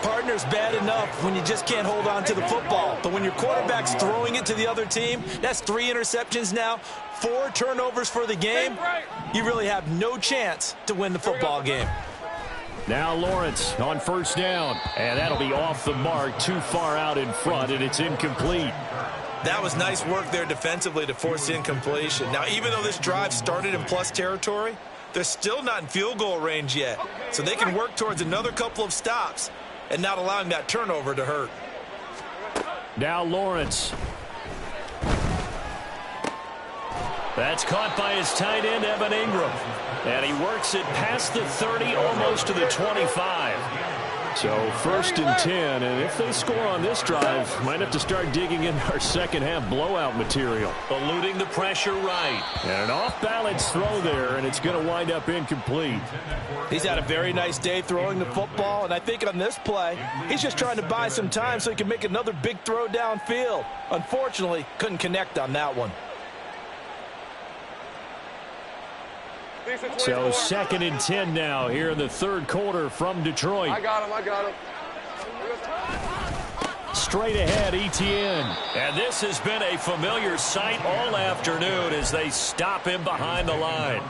Partner's bad enough when you just can't hold on to the football. But when your quarterback's throwing it to the other team, that's 3 interceptions now, 4 turnovers for the game. You really have no chance to win the football game. Now Lawrence on 1st down. And that'll be off the mark, too far out in front, and it's incomplete. That was nice work there defensively to force incompletion. Now, even though this drive started in plus territory, they're still not in field goal range yet. So they can work towards another couple of stops and not allowing that turnover to hurt. Now Lawrence. That's caught by his tight end, Evan Ingram. And he works it past the 30, almost to the 25. So 1st and 10, and if they score on this drive, might have to start digging in our second half blowout material. Eluding the pressure right. And an off-balance throw there, and it's going to wind up incomplete. He's had a very nice day throwing the football, and I think on this play, he's just trying to buy some time so he can make another big throw downfield. Unfortunately, couldn't connect on that one. So 2nd and 10 now here in the 3rd quarter from Detroit. I got him. Straight ahead, Etienne. And this has been a familiar sight all afternoon as they stop him behind the line.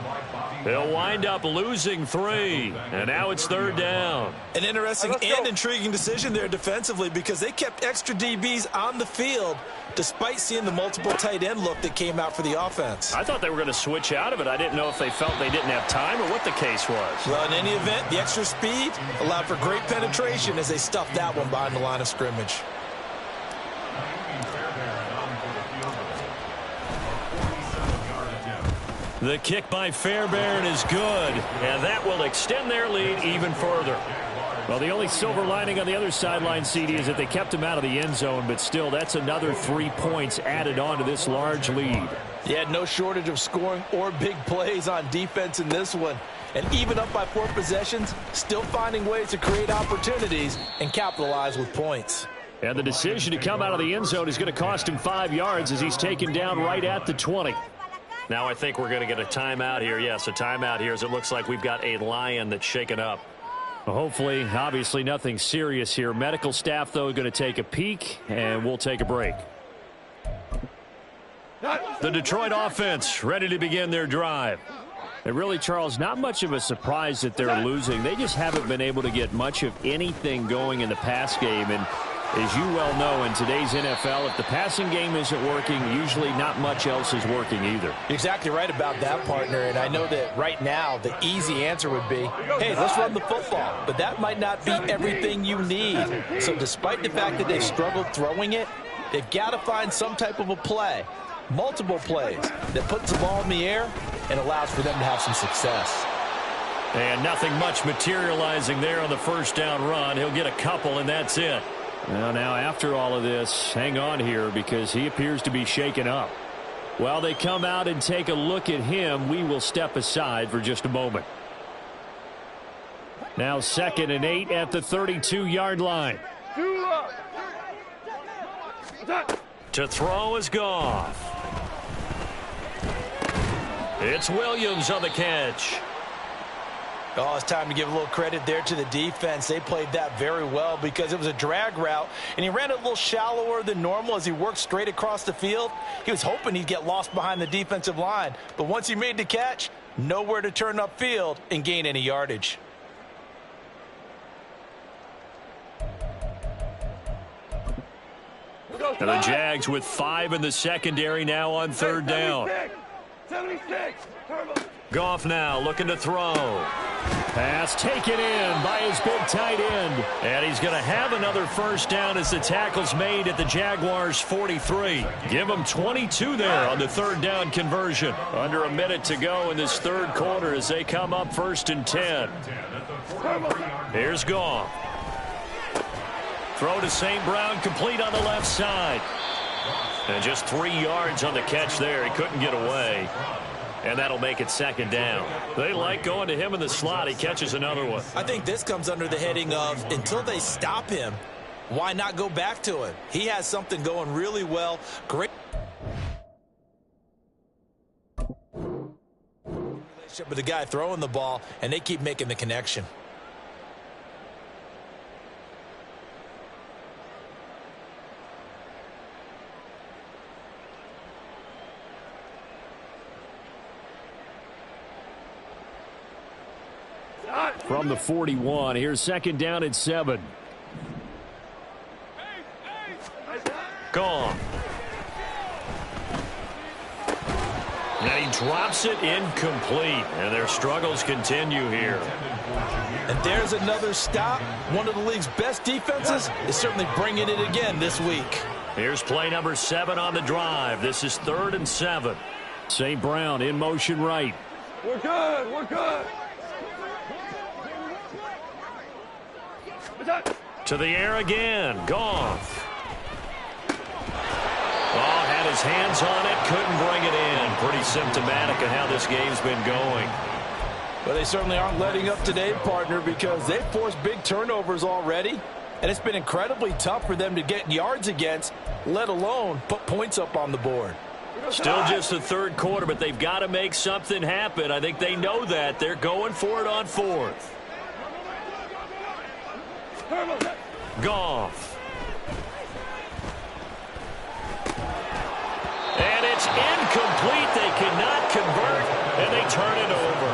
They'll wind up losing 3. And now it's 3rd down. An interesting and intriguing decision there defensively because they kept extra DBs on the field despite seeing the multiple tight end look that came out for the offense. I thought they were going to switch out of it. I didn't know if they felt they didn't have time or what the case was. Well, in any event, the extra speed allowed for great penetration as they stuffed that one behind the line of scrimmage. The kick by Fairbairn is good, and that will extend their lead even further. Well, the only silver lining on the other sideline, CD, is that they kept him out of the end zone, but still, that's another 3 points added on to this large lead. Yeah, no shortage of scoring or big plays on defense in this one. And even up by 4 possessions, still finding ways to create opportunities and capitalize with points. And the decision to come out of the end zone is going to cost him 5 yards as he's taken down right at the 20. Now I think we're going to get a timeout here. Yes, a timeout here as it looks like we've got a Lion that's shaken up. Well, hopefully, obviously nothing serious here. Medical staff, though, going to take a peek, and we'll take a break. The Detroit offense ready to begin their drive. And really, Charles, not much of a surprise that they're losing. They just haven't been able to get much of anything going in the pass game. And as you well know, in today's NFL, if the passing game isn't working, usually not much else is working either. You're exactly right about that, partner. And I know that right now the easy answer would be, hey, let's run the football. But that might not be everything you need. So despite the fact that they've struggled throwing it, they've got to find some type of a play, multiple plays, that puts the ball in the air and allows for them to have some success. And nothing much materializing there on the first down run. He'll get a couple, and that's it. Well, now after all of this, hang on here because he appears to be shaken up. While they come out and take a look at him, we will step aside for just a moment. Now 2nd and 8 at the 32-yard line. To throw is Goff. It's Williams on the catch. Oh, it's time to give a little credit there to the defense. They played that very well because it was a drag route, and he ran it a little shallower than normal as he worked straight across the field. He was hoping he'd get lost behind the defensive line, but once he made the catch, nowhere to turn upfield and gain any yardage. And the Jags with 5 in the secondary now on 3rd down. 76. Goff now looking to throw. Pass taken in by his big tight end. And he's going to have another first down as the tackle's made at the Jaguars' 43. Give them 22 there on the 3rd down conversion. Under a minute to go in this 3rd quarter as they come up 1st and 10. Here's Goff. Throw to St. Brown, complete on the left side. And just 3 yards on the catch there. He couldn't get away. And that'll make it 2nd down. They like going to him in the slot. He catches another one. I think this comes under the heading of until they stop him, why not go back to him? He has something going really well. Great relationship with the guy throwing the ball, and they keep making the connection. From the 41, here's 2nd down and 7. Gone. And he drops it incomplete. And their struggles continue here. And there's another stop. One of the league's best defenses is certainly bringing it again this week. Here's play number 7 on the drive. This is 3rd and 7. St. Brown in motion right. We're good. We're good. To the air again. Goff. Oh, had his hands on it. Couldn't bring it in. Pretty symptomatic of how this game's been going. Well, they certainly aren't letting up today, partner, because they've forced big turnovers already. And it's been incredibly tough for them to get yards against, let alone put points up on the board. Still just the 3rd quarter, but they've got to make something happen. I think they know that. They're going for it on 4th. Goff. And it's incomplete. They cannot convert, and they turn it over.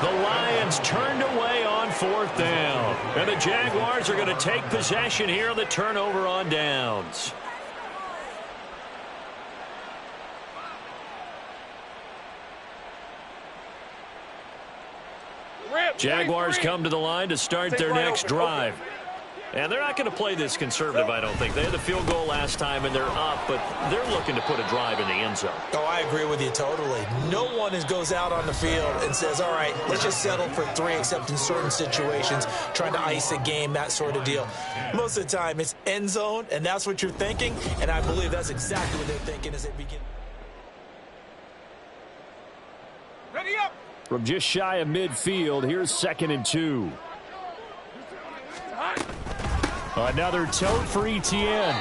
The Lions turned away on 4th down. And the Jaguars are going to take possession here on the turnover on downs. Jaguars come to the line to start their next drive. And they're not going to play this conservative, I don't think. They had the field goal last time, and they're up, but they're looking to put a drive in the end zone. Oh, I agree with you totally. No one goes out on the field and says, all right, let's just settle for 3, except in certain situations, trying to ice a game, that sort of deal. Most of the time, it's end zone, and that's what you're thinking, and I believe that's exactly what they're thinking as they begin. Ready up. From just shy of midfield, here's 2nd and 2. Another tote for Etienne.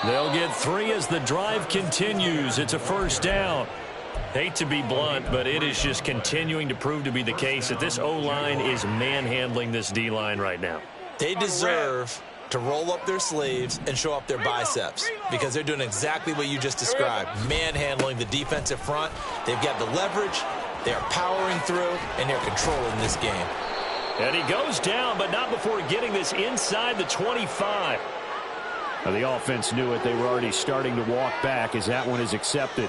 They'll get 3 as the drive continues. It's a first down. Hate to be blunt, but it is just continuing to prove to be the case that this O-line is manhandling this D-line right now. They deserve to roll up their sleeves and show up their biceps because they're doing exactly what you just described, manhandling the defensive front. They've got the leverage, they're powering through, and they're controlling this game. And he goes down, but not before getting this inside the 25. Now, the offense knew it. They were already starting to walk back as that one is accepted.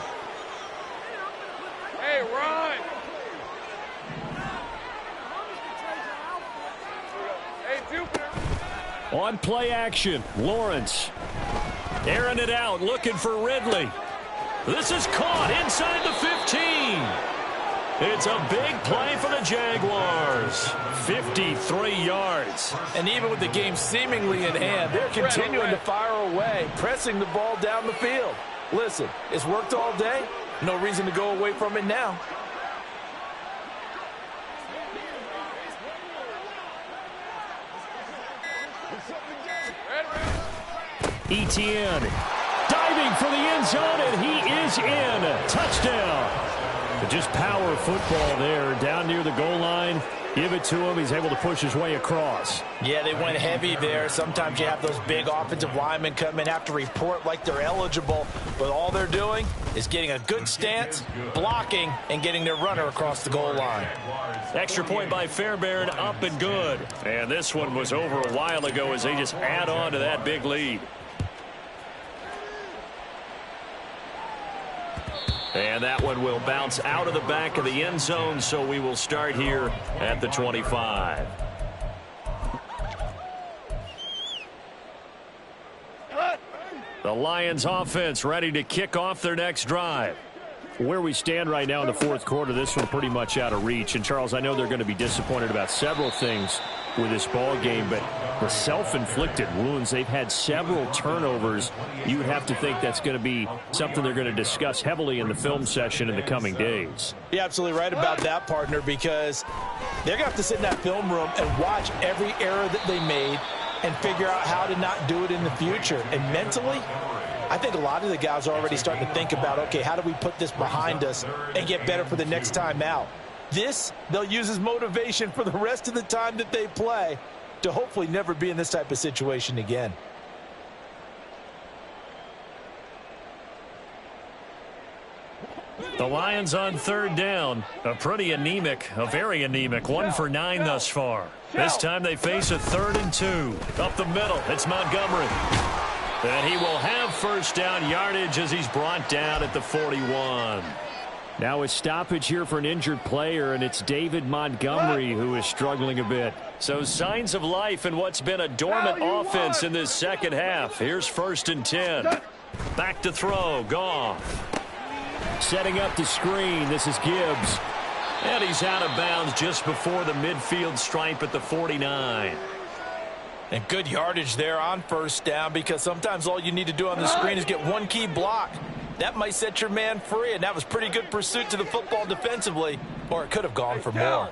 Hey, Ron! Hey, Jupiter! On play action, Lawrence. Airing it out, looking for Ridley. This is caught inside the 15. It's a big play for the Jaguars. 53 yards. And even with the game seemingly in hand, they're continuing to fire away, pressing the ball down the field. Listen, it's worked all day. No reason to go away from it now. Etienne diving for the end zone, and he is in. Touchdown. But just power football there, down near the goal line. Give it to him. He's able to push his way across. Yeah, they went heavy there. Sometimes you have those big offensive linemen come in, have to report like they're eligible. But all they're doing is getting a good stance, blocking, and getting their runner across the goal line. Extra point by Fairbairn, up and good. And this one was over a while ago as they just add on to that big lead. And that one will bounce out of the back of the end zone, so we will start here at the 25. The Lions offense ready to kick off their next drive. Where we stand right now in the fourth quarter, this one pretty much out of reach. And, Charles, I know they're going to be disappointed about several things with this ball game, but the self-inflicted wounds, they've had several turnovers. You would have to think that's going to be something they're going to discuss heavily in the film session in the coming days. You're absolutely right about that, partner, because they're going to have to sit in that film room and watch every error that they made and figure out how to not do it in the future. And mentally, I think a lot of the guys are already starting to think about, okay, how do we put this behind us and get better for the next time out? This, they'll use as motivation for the rest of the time that they play to hopefully never be in this type of situation again. The Lions on third down. A very anemic 1 for 9 thus far. This time they face a 3rd and 2. Up the middle, it's Montgomery. And he will have first down yardage as he's brought down at the 41. Now a stoppage here for an injured player, and it's David Montgomery who is struggling a bit. So signs of life in what's been a dormant offense in this second half. Here's 1st and 10. Back to throw, Goff. Setting up the screen, this is Gibbs. And he's out of bounds just before the midfield stripe at the 49. And good yardage there on first down, because sometimes all you need to do on the screen is get one key block. That might set your man free, and that was pretty good pursuit to the football defensively, or it could have gone for more.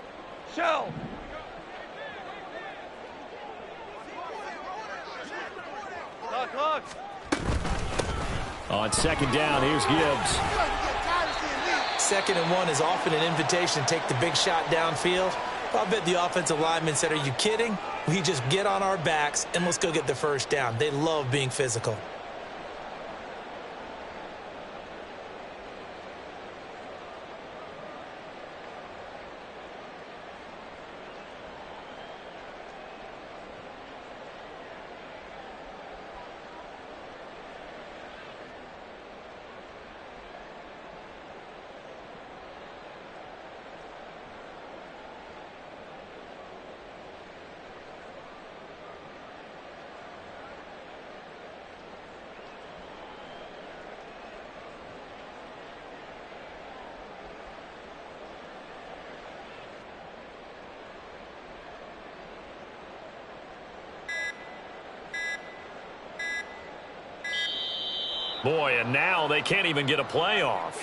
Shell. Clock. On second down, here's Gibbs. 2nd and 1 is often an invitation to take the big shot downfield. I bet the offensive lineman said, are you kidding? We just get on our backs and let's go get the first down. They love being physical. Boy, and now they can't even get a playoff.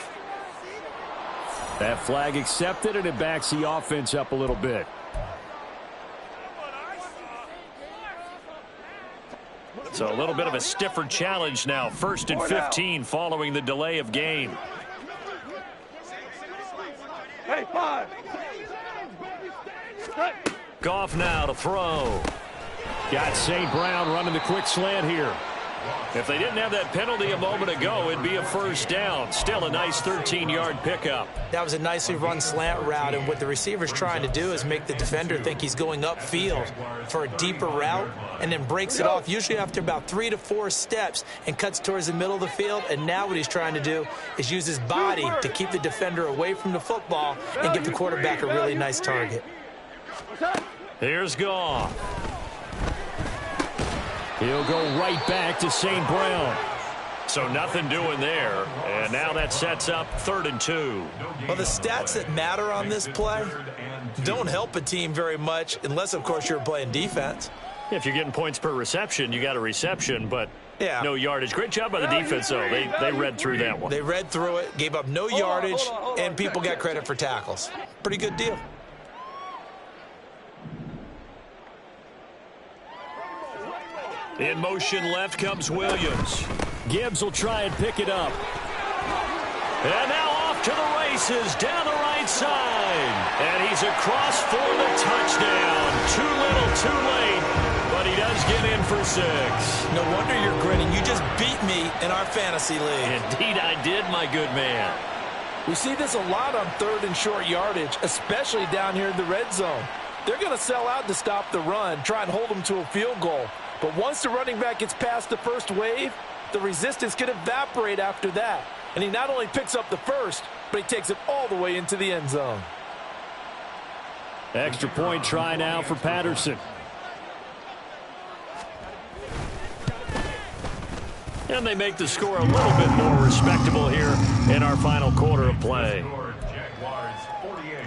That flag accepted, and it backs the offense up a little bit. So a little bit of a stiffer challenge now. 1st and 15 following the delay of game. Hey, 5. Goff now to throw. Got St. Brown running the quick slant here. If they didn't have that penalty a moment ago, it'd be a first down. Still a nice 13-yard pickup. That was a nicely run slant route, and what the receiver's trying to do is make the defender think he's going upfield for a deeper route and then breaks it off, usually after about 3 to 4 steps, and cuts towards the middle of the field. And now what he's trying to do is use his body to keep the defender away from the football and give the quarterback a really nice target. Here's Goff. He'll go right back to St. Brown. So nothing doing there. And now that sets up 3rd and 2. Well, the stats that matter on this play don't help a team very much unless, of course, you're playing defense. If you're getting points per reception, you got a reception, but no yardage. Great job by the defense, though. They read through that one. They read through it, gave up no yardage, and people got credit for tackles. Pretty good deal. In motion left comes Williams. Gibbs will try and pick it up. And now off to the races down the right side. And he's across for the touchdown. Too little, too late. But he does get in for 6. No wonder you're grinning. You just beat me in our fantasy league. Indeed I did, my good man. We see this a lot on 3rd and short yardage, especially down here in the red zone. They're going to sell out to stop the run, try and hold them to a field goal. But once the running back gets past the first wave, the resistance can evaporate after that. And he not only picks up the first, but he takes it all the way into the end zone. Extra point try now for Patterson. And they make the score a little bit more respectable here in our final quarter of play. Jaguars 48,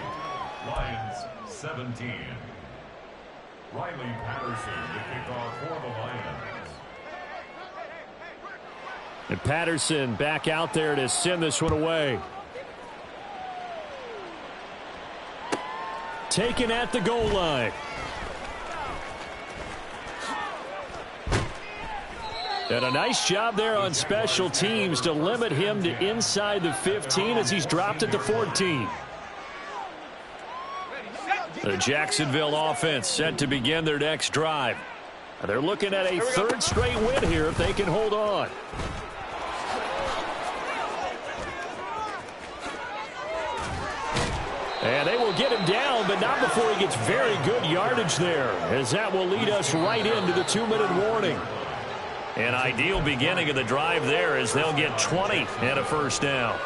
Lions 17. Riley Patterson, the kickoff for the Lions. And Patterson back out there to send this one away. Taken at the goal line. And a nice job there on special teams to limit him to inside the 15 as he's dropped it to 14. The Jacksonville offense set to begin their next drive. They're looking at a 3rd straight win here if they can hold on. And they will get him down, but not before he gets very good yardage there, as that will lead us right into the 2-minute warning. An ideal beginning of the drive there as they'll get 20 and a first down.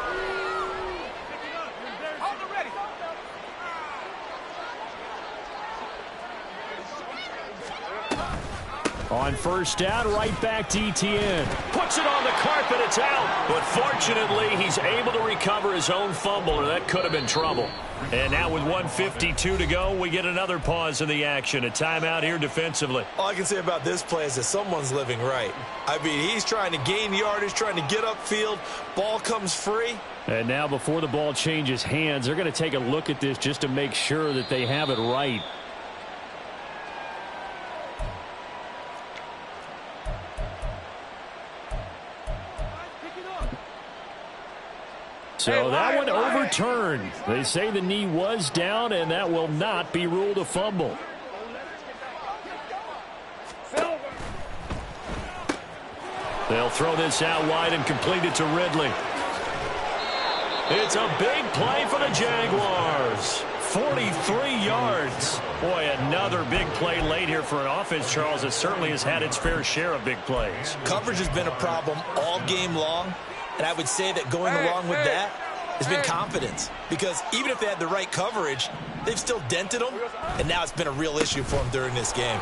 On first down, right back to Etienne. Puts it on the carpet, it's out. But fortunately, he's able to recover his own fumble, or that could have been trouble. And now with 1:52 to go, we get another pause in the action. A timeout here defensively. All I can say about this play is that someone's living right. I mean, he's trying to gain yardage, trying to get upfield. Ball comes free. And now before the ball changes hands, they're going to take a look at this just to make sure that they have it right. So that one overturned. They say the knee was down, and that will not be ruled a fumble. They'll throw this out wide and complete it to Ridley. It's a big play for the Jaguars. 43 yards. Boy, another big play late here for an offense, Charles, that certainly has had its fair share of big plays. Coverage has been a problem all game long. And I would say that going along with that has been confidence. Because even if they had the right coverage, they've still dented them. And now it's been a real issue for them during this game.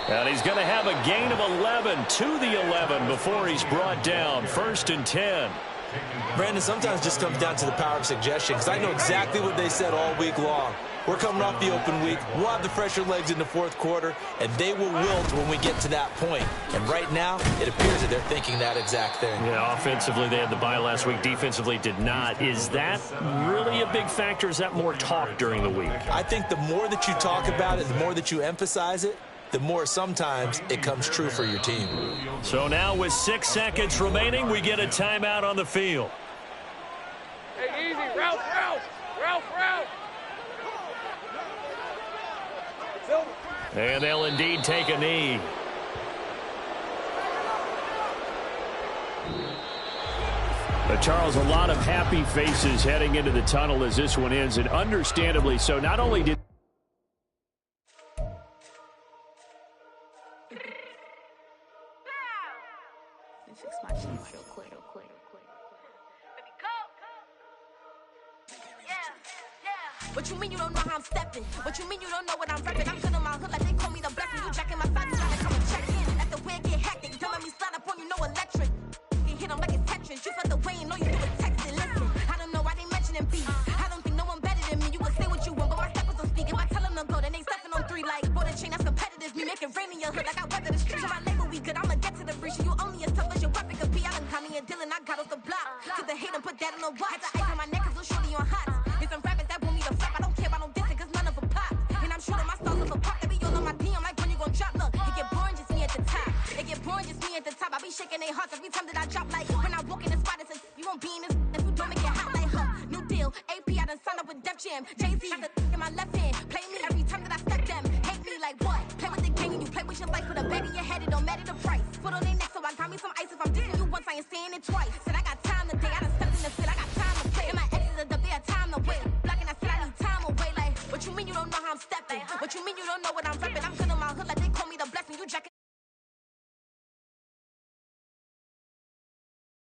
And he's going to have a gain of 11 to the 11 before he's brought down. 1st and 10. Brandon, sometimes it just comes down to the power of suggestion. Because I know exactly what they said all week long. We're coming off the open week. We'll have the fresher legs in the 4th quarter, and they will wilt when we get to that point. And right now, it appears that they're thinking that exact thing. Yeah, offensively, they had the bye last week. Defensively, did not. Is that really a big factor? Is that more talk during the week? I think the more that you talk about it, the more that you emphasize it, the more sometimes it comes true for your team. So now with 6 seconds remaining, we get a timeout on the field. Hey, easy. Ralph, Ralph. Ralph, Ralph. And they'll indeed take a knee. But Charles, a lot of happy faces heading into the tunnel as this one ends, and understandably so. Not only did fix my cheeks real quick. What you mean you don't know how I'm stepping? What you mean you don't know what I'm repping? I'm good on my hood like they call me the blessing. You jacking my side, you gotta come and check in. Let the wind get hectic. Don't let me slide up on you, no electric. You hit them like it's Tetris. You felt the way and know you do it texting. Listen, I don't know why they mentioning beef. I don't think no one better than me. You can say what you want, but my steppers don't speak. If I tell them to go, then they stepping on 3 like border chain. That's competitive. Me make it rain in your hood like I weather the street. So my label we good. I'ma get to the breach. You only as tough as your weapon could be. I done Connie and Dylan. I got off the block. To the hate and put that on the watch. The ice on my neck is little shorty on hot. There's some rappers that want me to flap. I don't care about no dissing, cause none of them pop. And I'm shooting my stars off a pop. They be all on my DM like when you gon' drop. Look, it get boring just me at the top. It get boring just me at the top. I be shaking their hearts every time that I drop. Like when I walk in the spot, it's you won't be in this if you don't make it hot like new deal. AP, I done signed up with Def Jam. Jay-Z got the in my left hand. Play me every time that I step them. Hate me like what? Play with the game and you play with your life. Put a bag in your head, it don't matter the price. Put on their neck, so I got me some ice. If I'm dissing you once, I ain't saying it twice. Said I got time today, I done stepped in the field, I got time to play. And my exes are up there, time to wait. Blocking, I said I need time away. Like, what you mean you don't know how I'm stepping? What you mean you don't know what I'm repping? I'm good on my hood like they call me the blessing. You jacking